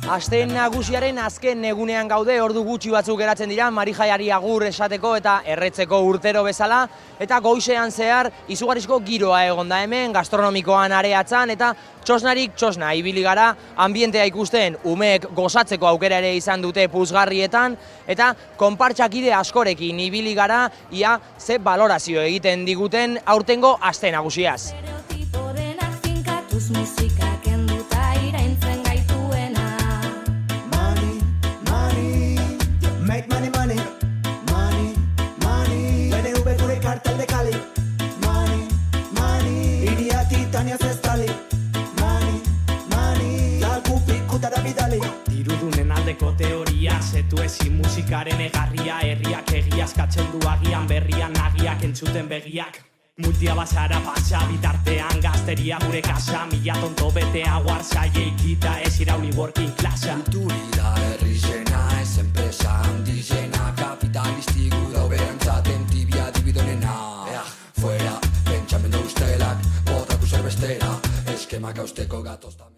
Asteen nagusiaren azken egunean gaude, ordu gutxi batzuk geratzen dira, Marijaiari agur esateko eta erretzeko urtero bezala, eta goizean zehar izugarrizko giroa egon da hemen, gastronomikoan areatzan, eta txosnarik txosna ibili gara, ambientea ikusten umeek gozatzeko aukera ere izan dute puzgarrietan, eta konpartsakide askorekin ibili gara, ia ze balorazio egiten diguten aurtengo aste nagusiaz. Dirudunen aldeko teoria, zetu ezin musikaren egarria, herriak egiazkatzen du agian berrian nagiak entzuten begiak. Multia basara pasa, bitartean gazteria gure kasa, mila tonto betea guarzaile ikita ez irauli working klasa. Kulturida herri zena, ez enpresa handizena, kapitalistiku dauberantzaten tibia dibidonena. Fuera, pentsamendu ustelak, botaku zerbestera, eskemak hausteko gatozta.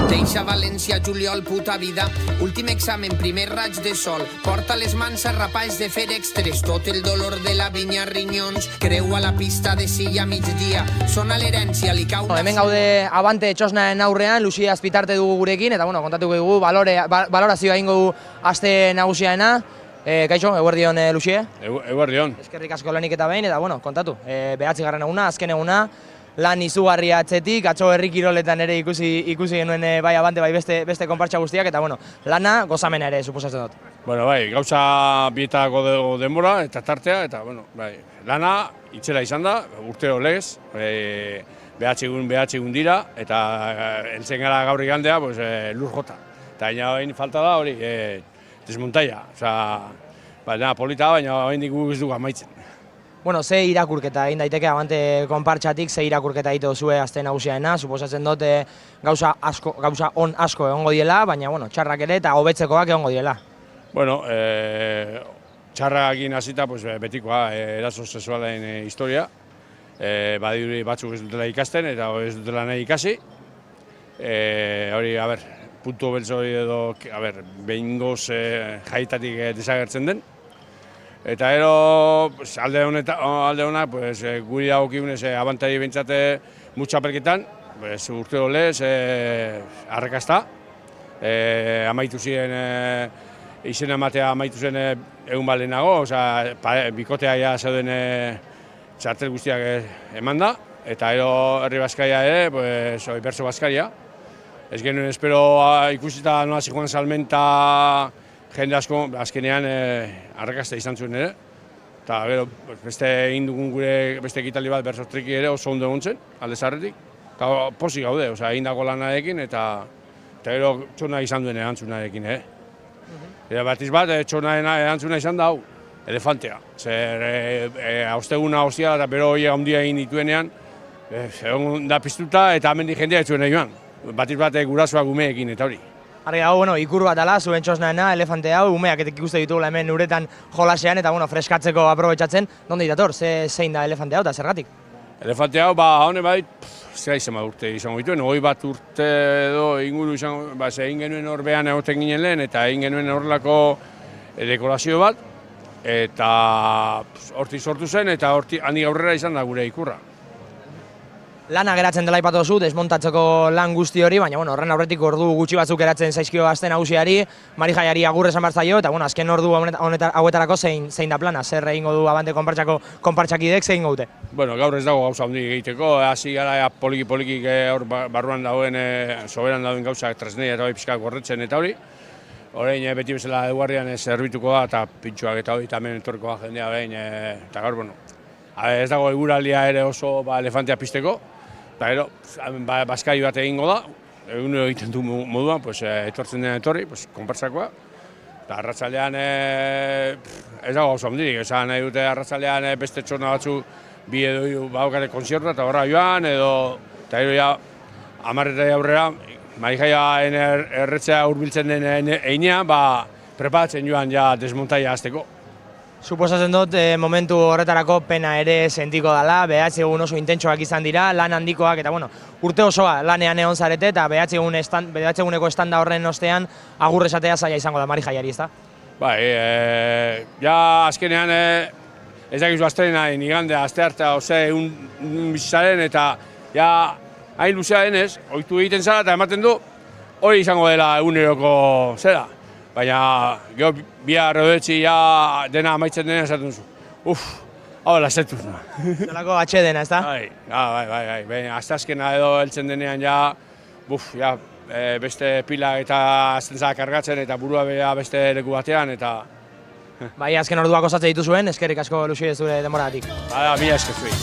Deixa València, juliol, puta vida. Últim examen, primer raig de sol. Porta les mans a rapalls de fer extres. Tot el dolor de la vinya rinyons. Creu a la pista de silla migdia. Sona l'herència, li cau... Hemen gaude Abante txosnaren aurrean, Lucia Azpitarte dugu gurekin, eta kontatuko dugu balorazioa egingo du aste nagusiaena. Kaixo, eguerdion, Lucia? Eguerdion. Eskerrik asko lanik eta behin, eta kontatu. 9. eguna, azken eguna. Lan izugarria atzetik, atzo herri kiroletan ere ikusi genuen bai Abante, bai beste konpartsa guztiak, eta lana gozamena ere, suposatzen dut. Bai, gauza bietako denbora eta tartea, eta lana itxera izan da, urtero legez, behatxegun dira, eta entzen gara gaur igandea, lur jota. Eta hain falta da hori, desmontaia, baina polita, baina hain diku ez dugu amaitzen. Ze irakurketa egin daiteke Abante konpartsatik, ze irakurketa egite duzue aste nagusiaena, suposatzen dut gauza on asko egongo diela, baina txarrak ere eta hobetzekoak egongo diela. Txarrakin hasita betikoa, eraso sexualen historia, badirudi batzuk ez dutela ikasten eta ez dutela nahi ikasi. Hori, puntu beltz hori edo, behingoz jaitatik desagertzen den. Eta alde honak, guri dagokigunez Abantari bentsate mutxapelketan, urte dolez, arrakazta. Amaitu ziren, izen ematea amaitu zen egun balenago, bikotea ja zeuden txartel guztiak eman da. Eta herri Baskaria ere, Berzo Baskaria. Ez genuen espero ikusita nola zijoan salmenta, jende asko azkenean arrakazta izan zuen ere. Eta beste egin dugun gure beste ekitaldi bat Berzostriki ere oso ondo egon zen, alde zaharretik. Eta pozik gaude, egindako lanarekin eta txona izan duen erantzunarekin. Eta batiz bat, txonaren erantzuna izan da hau, elefantea. Zer hausteguna hostia eta bero hori handia egin dituenean, egon da piztuta eta hemendik jendea ez zuen joan. Batiz bat gurasoak umeekin eta hori. Argi dago, ikur bat ala, zuen txosnaena, elefante hau, umeak ikuste ditugula hemen uretan jolasean eta freskatzeko aprobetxatzen. Donde dator, zein da elefante hau eta zergatik? Elefante hau, hone bai, zera izan urte izango dituen, 21 urte edo inguru izango, egin genuen horbean egoten ginen lehen eta egin genuen horrelako dekorazio bat. Eta hortik sortu zen eta handik aurrera izan da gure ikurra. Lana geratzen dela aipatu duzu, desmontatzeko lan guzti hori, baina horren aurretik ordu gutxi batzuk geratzen zaizkio aste nagusiari, Marijaiari agur esan behar zaio, eta azken ordu hauetarako zein da plana, zer egingo du Abante konpartsakidek, zein gaute? Gaur ez dago gauza handik egiteko, hasi gara poliki hor barruan dagoen, soberan dagoen gauzak tresneia eta pixkak gorretzen eta hori. Horein beti bezala eguarrian zerbituko da eta pintxoak eta hori eta hemen etorriko da jendea behin, eta gaur, ez dago eguraldia ere oso elefantea pizteko. Eta Baskari bat egingo da, egunero egiten du moduan, etortzen dena etorri, konpartsakoa. Eta arratzaldean ez dago gauza handirik, esan nahi dute arratzaldean beste txorna batzu bi edo hiru badokate konzertua eta horra joan, eta ja 10 aurrera, Marijaiaren erretzea hurbiltzen den einean, preparatzen joan ja desmontaia hasteko. Suposatzen dut momentu horretarako pena ere sentiko dela, 9 egun oso intentsoak izan dira, lan handikoak eta urte osoa lanean egon zarete eta 9 eguneko estanda horren ostean agur esatea zaila izango da Mari Jaiari, ezta? Bai, ja azkenean ez dakizu astrena igande asteartea egun bizitzaren eta ja hain luzea denez, ohitu egiten zara eta ematen du hori izango dela eguneroko zera. Baina gero bihar edo ja dena amaitzen dena esaten duzu. Hau lasetuz. Zelako atxedena, ezta? Bai. Baina asteazkena edo heltzen denean ja beste pilak eta aztentzak kargatzen eta burua bera beste leku batean eta... Bai, azken orduak osatzen dituzuen, eskerrik asko Luxi zure denboragatik. Mila esker zuei.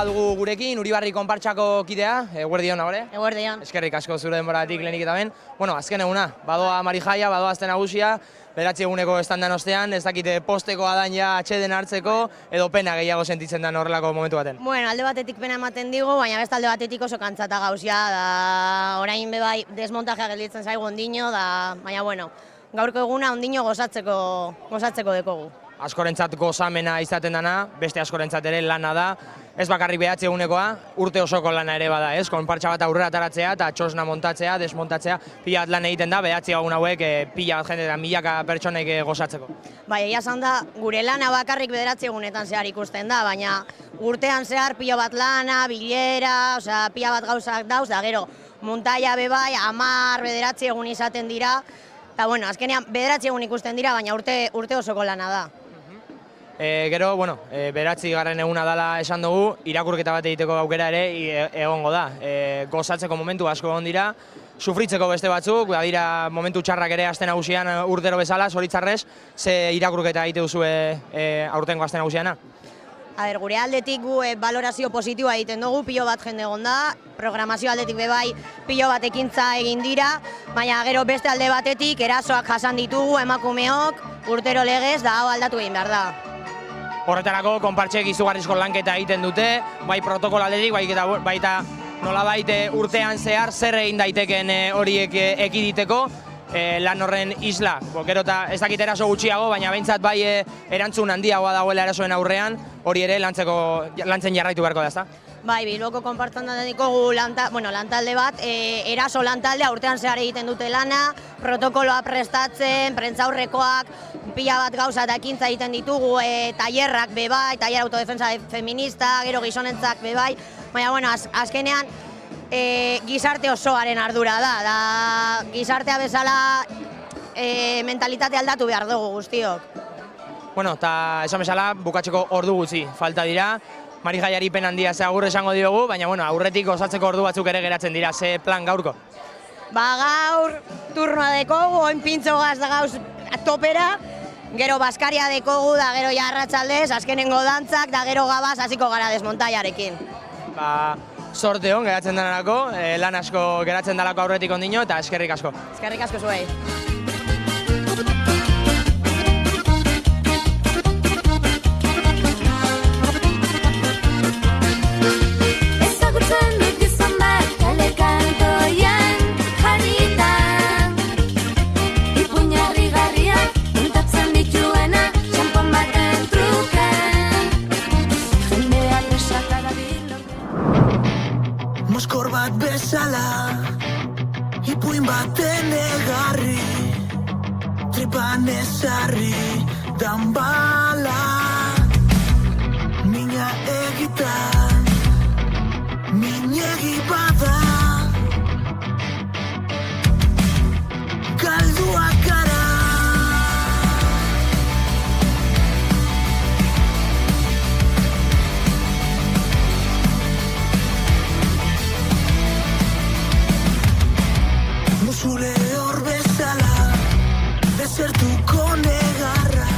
Dugu gurekin, Uribarri konpartsako kidea, eguerdion nagore? Eguerdion. Eskerrik asko zure denboratik lehenik eta ben. Azken eguna, badoa Mari Jaia, badoa azte nagusia, 9 eguneko estandan ostean, ez dakite posteko adan ja atxeden hartzeko, edo pena gehiago sentitzen den horrelako momentu baten. Bueno, alde batetik pena ematen digu, baina beste alde batetik oso kantzata gauzia, da orain bebai desmontajea gelditzen zaigu ondino, baina bueno, gaurko eguna ondino gozatzeko dekogu. Askorentzat gozamena izaten dana, beste askorentzat ere lana da, ez bakarrik 9 egunekoa, urte osoko lana ere bada, ez? Konpartsa bat aurrera ataratzea eta txosna montatzea, desmontatzea, pila bat lan egiten da, 9 egun hauek pila bat jende eta milaka pertsonek gozatzeko. Bai, egia esan da, gure lana bakarrik 9 egunetan zehar ikusten da, baina urtean zehar pila bat lana, bilera, pila bat gauzak dauz, da gero, montaia bebai, 10, 9 egun izaten dira, eta bueno, azkenean 9 egun ikusten dira, baina urte osoko lana da. Gero, 9. eguna dela esan dugu, irakurketa bat egiteko aukera ere egongo da. Gozatzeko momentu asko egon dira, sufritzeko beste batzuk, dira momentu txarrak ere aste nagusian urtero bezala, zoritzarrez, ze irakurketa egite duzue aurtengo aste nagusiana? Gure aldetik gu valorazio positiboa egiten dugu, pilo bat jende egon da, programazio aldetik bebai pilo bat ekintza egin dira, baina gero beste alde batetik erasoak jasan ditugu emakumeok, urtero legez, da hau aldatu egin behar da. Horretarako, konpartxek izugarrizko lanketa egiten dute, bai protokolo aldetik, baita nolabait urtean zehar zer egin daiteken horiek ekiditeko, lan horren isla. Gero eta ez dakit eraso gutxiago, baina behintzat bai erantzun handiagoa dagoela erasoen aurrean, hori ere lantzen jarraitu beharko da, ezta? Bai, Bilboko konpartzen dikogu lantalde bat, eraso lantaldea urtean zehar egiten dute lana, protokoloa prestatzen, prentzaurrekoak, pila bat gauza eta ekintza egiten ditugu, tailerrak bebai, tailer autodefensa feminista, gero gizonentzak bebai, baina azkenean gizarte osoaren ardura da, gizartea bezala mentalitate aldatu behar dugu guztiok. Eta esan bezala, bukatzeko ordu gutxi falta dira, Mari Jaiari pen handia ze agur esango diogu, baina aurretik gozatzeko ordu batzuk ere geratzen dira, ze plan gaurko? Gaur turnoa dekogu, oin pintzo gaz da gauz topera, gero baskaria dekogu, da gero jarratzaldez, azkenengo dantzak, da gero gabaz hasiko gara desmontaiarekin. Sorte hon geratzen denarako, lan asko geratzen dalako aurretik ondino, eta eskerrik asko. Eskerrik asko zuei. Moskor bat bezala, ipuin baten egarri, tripan ezarri, dan bala, mina egin. txikitan minegi bada galduak gara. Musule hor bezala desertuko negarra.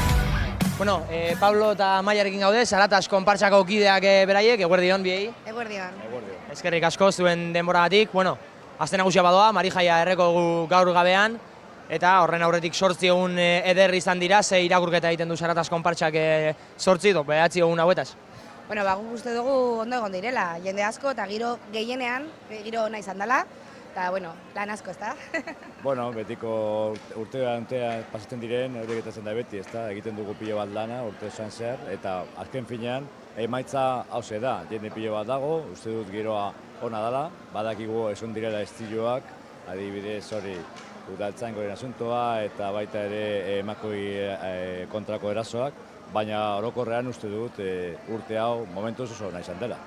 Bueno, Pablo eta Maiarekin gaude, Zaratas konpartsako kideak beraiek, eguerdion biei. Eguerdion. Eskerrik asko zuen denboragatik. Bueno, aste nagusia badoa, Marijaia erreko gaur gabean, eta horren aurretik 8 egun eder izan dira, ze irakurketa egiten du Zaratas konpartsak 8 edo 9 egun hauetaz. Bueno, guk uste dugu ondo egon direla, jende asko eta giro gehienean, giro ona izan dela, eta bueno, lan asko, ezta? Bueno, betiko urtea pasatzen diren, horiek eta zen da beti, ezta? Egiten dugu pilo bat lana, urte esan zer, eta azken finean, emaitza hauze da, jende pilo bat dago, uste dut giroa ona dela, badakigu esun direla estiloak, adibidez hori udaltzaingoren asuntoa eta baita ere emakoi kontrako erasoak, baina orokorrean uste dut urte hau momentuz oso ona izan dela.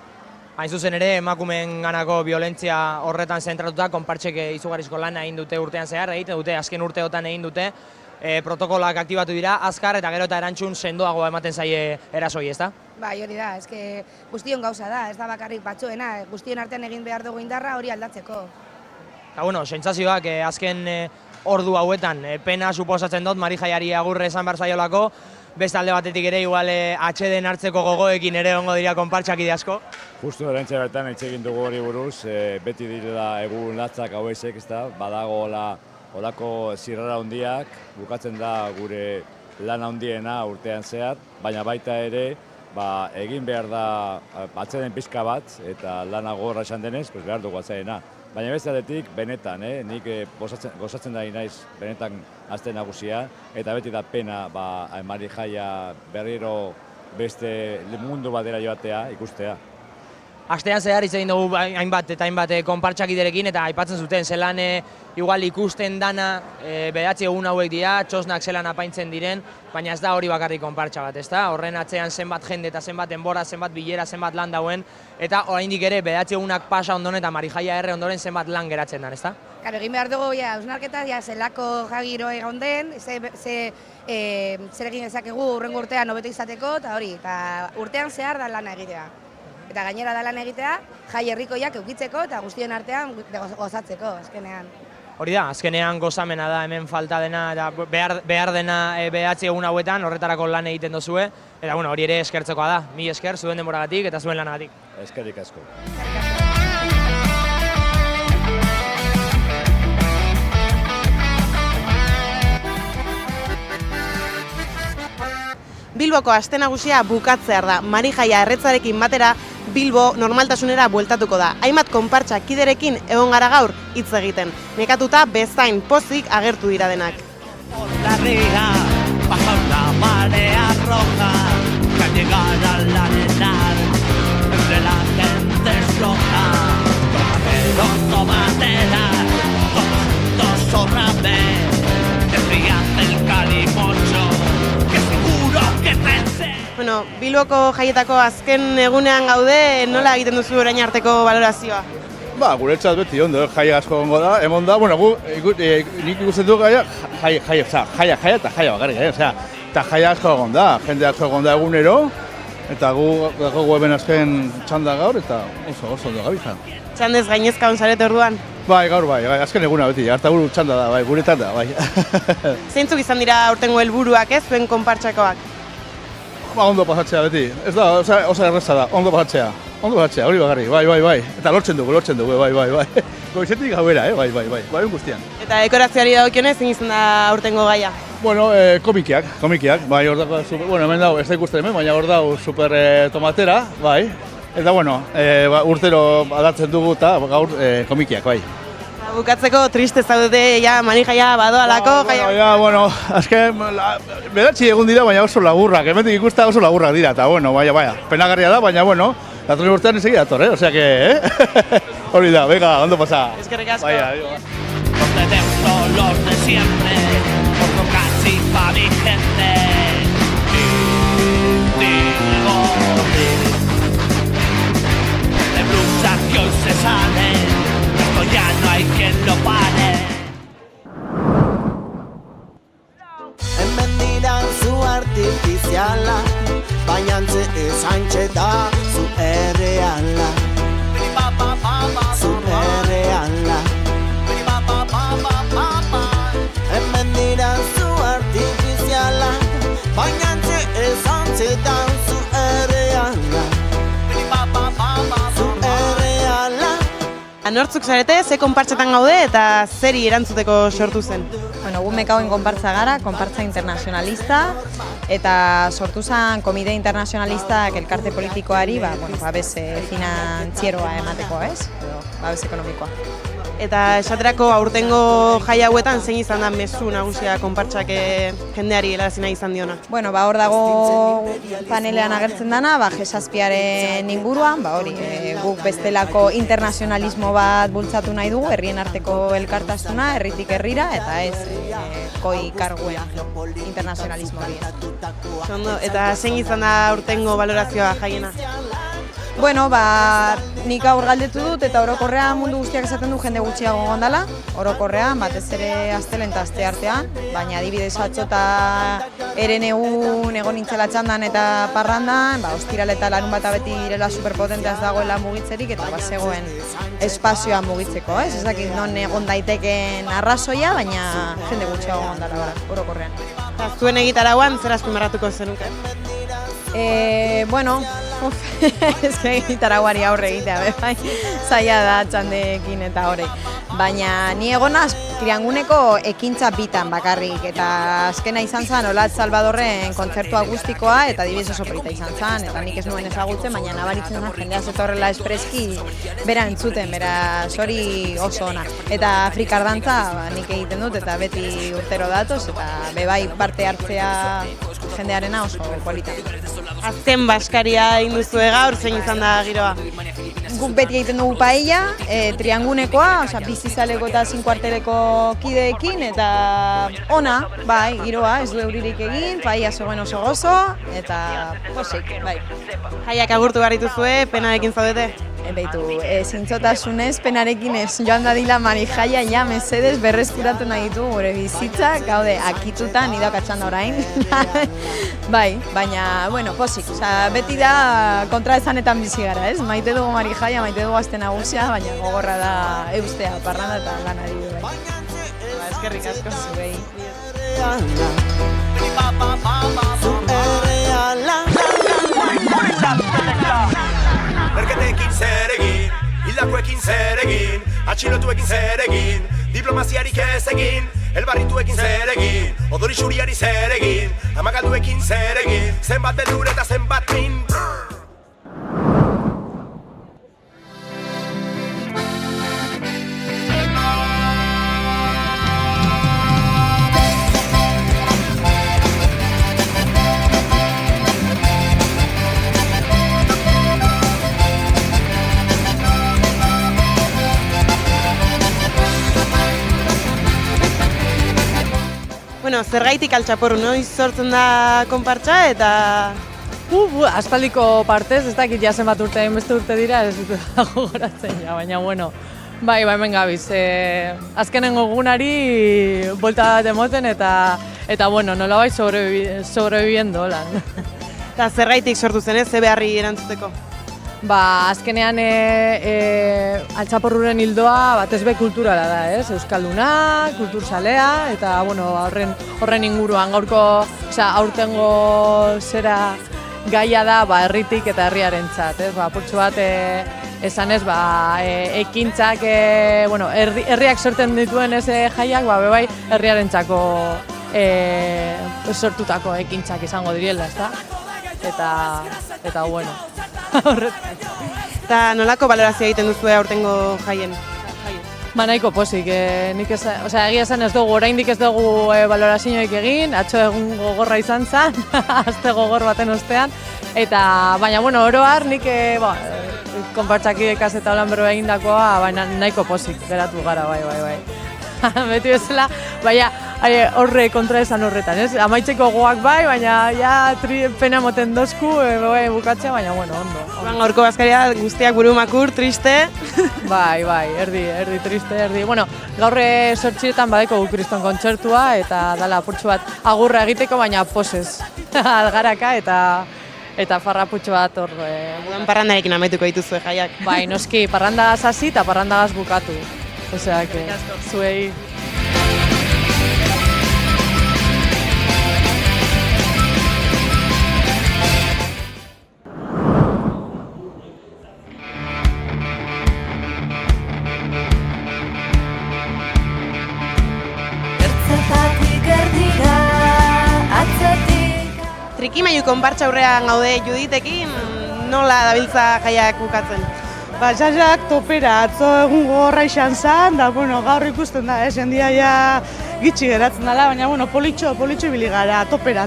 Hain zuzen ere, emakumeen ganako violentzia horretan zentratuta, konpartsek izugarrizko lana egin dute urtean zehar, egiten dute, azken urteotan egin dute, protokolak aktibatu dira, azkar eta gero eta erantzun sendoagoa ematen zaie erasoi, ezta? Bai, hori da, eske guztion gauza da, ez da bakarrik batzuena, guztion artean egin behar dugu indarra hori aldatzeko. Eta bueno, sentsazioak azken ordu hauetan, pena suposatzen dut, Marijaiari agurre esan behar zaiolako, beste alde batetik ere igual atxeden hartzeko gogoekin ere ongo dira konpartsakide asko. Justu erantxe bertan hitz egin dugu hori buruz, beti direla egun latzak hauesek, ezta, badago olako zirrara handiak, bukatzen da gure lan handiena urtean zehar, baina baita ere egin behar da atzeden pixka bat, eta lana gogorra esan denez, behar dugu atzedena. Baina beste aldetik, benetan, nik gozatzen da naiz benetan azte nagusia, eta beti da pena Marijaia berriro beste mundu batera joatea ikustea. Astean zehar hitz egin dugu hainbat eta hainbat konpartsakiderekin eta aipatzen zuten zelan igual ikusten dana 9 egun hauek dira, txosnak zelan apaintzen diren, baina ez da hori bakarrik konpartsa bat, ezta? Horren atzean zenbat jende eta zenbat denbora, zenbat bilera, zenbat lan dauen, eta oraindik ere 9 egunak pasa ondoren eta Marijaia erre ondoren zenbat lan geratzen den, ezta? Claro, egin behar dugu, hausnarketa, zelako jagiro egon den, zer egin dezakegu urrengo urtean hobeto izateko, eta hori, eta urtean zehar da lana egitea. Eta gainera da lan egitea, jai herrikoiak eukitzeko eta guztion artean gozatzeko, azkenean. Hori da, azkenean gozamena da hemen falta dena, eta behar dena 9 egun hauetan, horretarako lan egiten dozue, eta bueno, hori ere eskertzekoa da, mi esker, zuen denboragatik eta zuen lanagatik. Eskerrik asko. Bilboko aste nagusia bukatzear da. Marijaia erretzarekin batera Bilbo normaltasunera bueltatuko da. Hainbat konpartsa kiderekin egon gara gaur hitz egiten. Nekatuta bezain pozik agertu dira denak. La riga, bajo la marea roja, que al llegar al arenal, entre la gente floja, tomateros, tomateras, todos juntos vez, desfíate el calimocho, que seguro que pensé. Bueno, Bilboko jaietako azken egunean gaude, nola egiten duzu orain arteko balorazioa? Guretzat beti ondo, jaia asko egongo da, emon da, bueno, nik ikusten du jaia eta jaia bakarrik, eta jaia asko egon da, jende asko egon da egunero, eta gu hemen azken txanda gaur, eta oso ondo gabiltza. Txandez gainezka onzarete orduan? Bai, gaur bai, azken eguna beti, hartaburu txanda da, bai, guretan da, bai. Zeintzuk izan dira aurtengo helburuak ez, zuen konpartsakoak? Ondo pasatzea beti, ez da, oso erreza da, ondo pasatzea, hori bakarrik, bai, eta lortzen dugu, bai. Goizetik gauera, bai, guztian. Eta dekorazioari dagokionez, zein izan da aurtengo gaia? Bueno, komikiak, bai, hor dago, bueno, hemen dago, ez da ikusten hemen, baina hor dago super tomatera, bai. Eta, bueno, urtero adatzen dugu eta gaur komikiak, bai. Bukatzeko triste zaudete, Marijaia badoalako, jaia. Bueno, azken, beratzi egun dira, baina oso laburrak, hemendik ikusta oso laburrak dira, eta, bueno, bai, penagarria da, baina, bueno, datorren urtean ezegi dator, osea que, hori da, venga, ondo pasa. Eskerrik asko. Los de dentro, los de siempre, por casi pa' mi gente. Digo, Nortzuk zarete, ze konpartsetan gaude eta zeri erantzuteko sortu zen? Bueno, gu Mekauen konpartza gara, konpartza internazionalista, eta sortu zen komite internazionalistak elkarte politikoari, babes finantzieroa emateko, ez? Edo, babes ekonomikoa. Eta esaterako aurtengo jai hauetan zein izan da mezu nagusia konpartsak jendeari helarazi nahi izan diona? Bueno, hor dago panelean agertzen dana, G7aren inguruan, hori, guk bestelako internazionalismo bat bultzatu nahi dugu, herrien arteko elkartasuna, herritik herrira, eta ez goi karguen internazionalismo hori. Eta zein izan da aurtengo valorazioa jaiena? Bueno, nik aur galdetu dut eta orokorrean mundu guztiak esaten du jende gutxiago gondala, orokorrean, batez ere astelen eta aste artean, baina adibidez atzo eta eren egun egon nintzela txandan eta parrandan, ostiral eta larun bata beti direla superpotentea ez dagoela mugitzerik eta zegoen espazioa mugitzeko, ez? Ez dakit non egon daiteken arrazoia, baina jende gutxiago gondala, orokorrean. Zuen egitarauan zer azpimarratuko zenuke? Bueno, ez que gitarauari aurre egitea, bai, zaila da txandekin eta hori. Baina ni egonaz Trianguneko ekintza bitan bakarrik, eta azkena izan zen Olatz Salvadorren kontzertu akustikoa, eta adibidez oso polita izan zen, eta nik ez nuen ezagutzen, baina nabaritzen zen jendea zetorrela espreski bera entzuten, bera hori oso ona. Eta Afrikar dantza nik egiten dut, eta beti urtero datoz, eta bebai parte hartzea jendearena oso polita. Azken baskaria egin duzue gaur, zein izan da giroa? Guk beti egiten dugu paella, Triangunekoa, bizizaleko eta 5 kuarteleko kideekin, eta ona, bai, giroa, ez du euririk egin, paella zegoen oso gozo, eta posik, bai. Jaiak agurtu behar dituzue, penarekin zaudete? Beitu, zintzotasunez, penarekin ez joan dadila Marijaia, ja, mesedez, berreskuratu nahi ditu gure bizitzak, gaude, akituta, nidakatxan da orain. Bai, baina, bueno, posik, beti da kontra ezanetan bizi gara, ez? Maite dugu Marijaia, maite dugu aste nagusia, baina gogorra da eustea, parranda eta lanari du, bai. Eskerrik asko. Zuei. Merketeekin zer egin, hildakoekin zer egin, atxilotuekin zer egin, diplomaziarik ez egin, elbarrituekin zer egin, odori xuriari zer egin, amagalduekin zer egin, zenbat beldur eta zenbat min. Bueno, zergaitik altxaporru, noiz sortzen da konpartsa eta... Aspaldiko partez, ez dakit jasen bat urte, beste urte dira, ez dut gogoratzen ja, baina bueno, bai, hemen gabiz. Azkenengo egunari buelta bat emoten eta bueno, nolabait sobreviviendo lan. Eta zergaitik sortu zen, ze beharri erantzuteko? Azkenean altxaporruren hildoa batez be kulturala da, ez? Euskalduna, kulturzalea, eta bueno, horren inguruan gaurko, aurtengo zera gaia da herritik eta herriarentzat, ez? Apurtxo bat esan ez, ekintzak, herriak sortzen dituen ez jaiak, bebai herriarentzako sortutako ekintzak izango direla, ezta? Eta bueno, horretan. Eta nolako balorazioa egiten duzue aurtengo jaien? Nahiko posik, egia esan ez dugu, oraindik ez dugu balorazioik egin, atzo egun gogorra izan zen, aste gogor baten ostean, baina bueno, oroar nik konpartxakidekaz eta holan berba egindakoa, baina nahiko posik geratu gara, bai. Beti bezala, horre kontra esan horretan, ez? Amaitzeko goak bai, baina pena moten dozku bukatzea, baina bueno, ondo. Gaurko bazkaria guztiak buru makur, triste. Bai, erdi triste, erdi. Bueno, gaurre sortxiretan badeko kriston kontzertua eta dala apurtxo bat agurra egiteko, baina posez algaraka eta farraputxo bat hor. Parrandarekin amaituko dituzue jaiak. Bai, noski, parrandagaz hasi eta parrandagaz bukatu. Osea, zuei. Trikimailu konpartsa aurrean gaude Juditekin, nola dabiltza jaiak bukatzen? Ba, jaiak topera, atzo egun gogorra izan zen, da, bueno, gaur ikusten da, jendia ja gitxi geratzen dela, baina, bueno, politxo ibili gara, topera,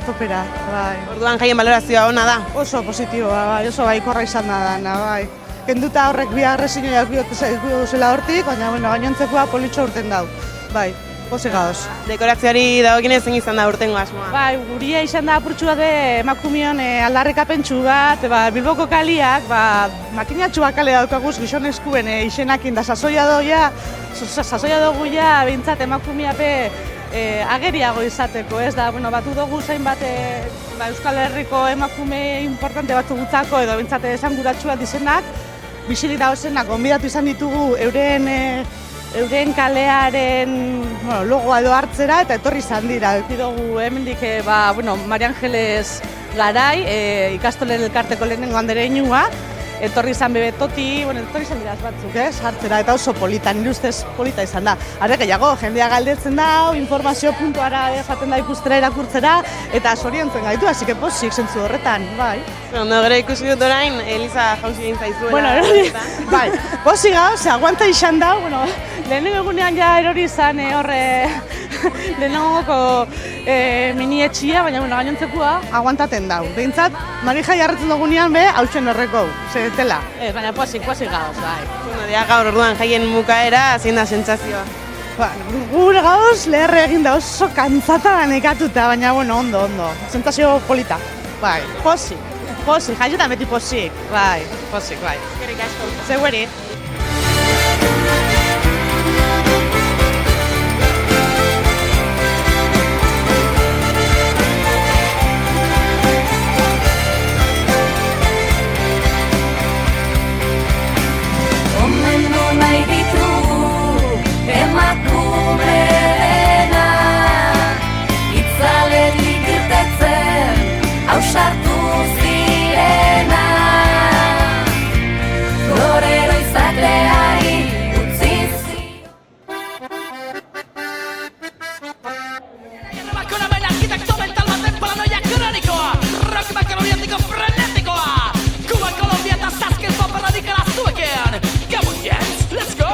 bai. Orduan jaien balorazioa ona da? Oso positiboa, bai, oso baikorra izan da dana, bai. Kenduta horrek bi agresioak zela hortik, baina, bueno, gainontzekoa politxo urten dau, bai. Pozik gauz. Dekorazioari dagokienez zein izan da urtengo asmoa? Bai, guria izan da apurtxu bat emakumion aldarrikapentsu bat, Bilboko kaliak, makinatxua kale daukaguz gizon eskuen izenakin da sasoia dugu ja, behintzat emakumiape ageriago izateko, ez da, bueno, batu dugu zein bat Euskal Herriko emakume importante batzu gutzako edo behintzat esanguratsuak dizenak, bisilik da hozenak, gonbidatu izan ditugu euren kalearen logoa edo hartzera eta etorri izan dira. Eki dugu hemendik Maria Angeles Garai, ikastolen elkarteko lehenengo andereinua, etorri izan bebetoti, etorri izan dira batzuk, hartzera eta oso polita, nire ustez polita izan da. Are gehiago, jendea galdetzen da, informazio puntuara jaten da ikustera irakurtzera, eta zoriontzen gaitu, hasi que posik zentzu horretan, bai. Ondo, gero ikusi dut orain, Eliza jauzi egin zaizuela. Bai, posik gauz, aguanta izan da, lehenengo egunean ja erori izan horre lehenengoko minietxia, baina gainontzekoa aguantaten dau. Behintzat, Marijai jarretzen dugunean hautsen horreko, tela. Baina posik gauz, bai. Gaur orduan jaien bukaera, zein da sentsazioa? Gure gauz leherre egin da oso kantzata nekatuta, baina ondo. Sentsazio polita, bai, posik, jaietan beti posik, bai. Eskerrik asko. Zeueri. Ausartu zirena, torero izateari utzi zirena. Bako namen arkitekto mental baten paranoia kronikoa, rock bakaloriatiko frenetikoa, Kuba, Kolombia eta Saskel pop radikala zuekean. Come on, yes, let's go!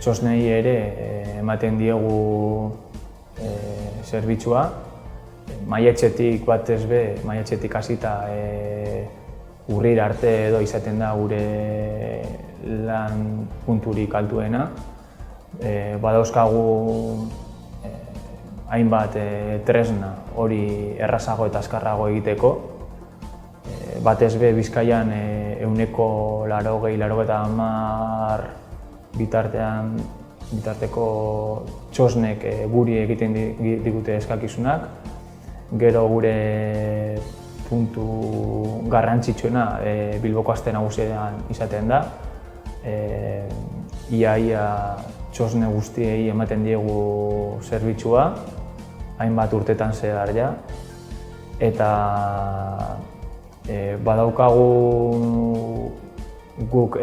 txosnei ere ematen diegu zerbitzua. Maiatzetik batez be, maiatzetik hasita urrira arte edo izaten da gure lan punturik altuena. Badauzkagu hainbat tresna hori errazago eta azkarrago egiteko. Batez be Bizkaian 80-90 bitarteko txosnek guri egiten digute eskakizunak. Gero gure puntu garrantzitsuena Bilboko Aste Nagusietan izaten da. Ia txosne guztiei ematen diegu zerbitzua, hainbat urtetan zehar ja. Eta badaukagu guk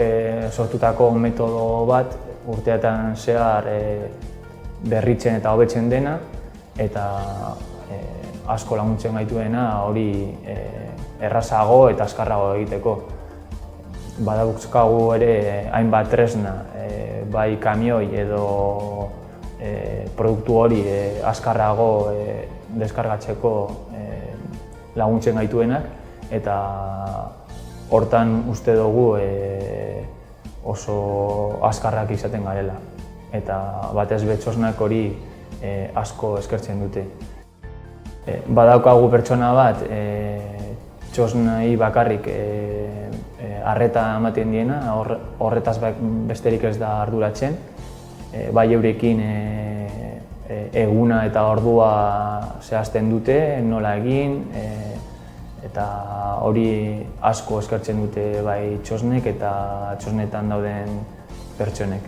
sortutako metodo bat urteetan zehar berritzen eta hobetzen dena, eta asko laguntzen gaituena hori errazago eta azkarrago egiteko. Badauzkagu ere hainbat tresna, bai kamioi edo produktu hori azkarrago deskargatzeko laguntzen gaituenak, eta hortan uste dugu oso azkarrak izaten garela. Eta batez be txosnak hori asko eskertzen dute. Badaukagu pertsona bat txosnei bakarrik arreta ematen diena, horretaz besterik ez da arduratzen. Bai eurekin eguna eta ordua zehazten dute, nola egin, eta hori asko eskertzen dute bai txosnek eta txosnetan dauden pertsonek.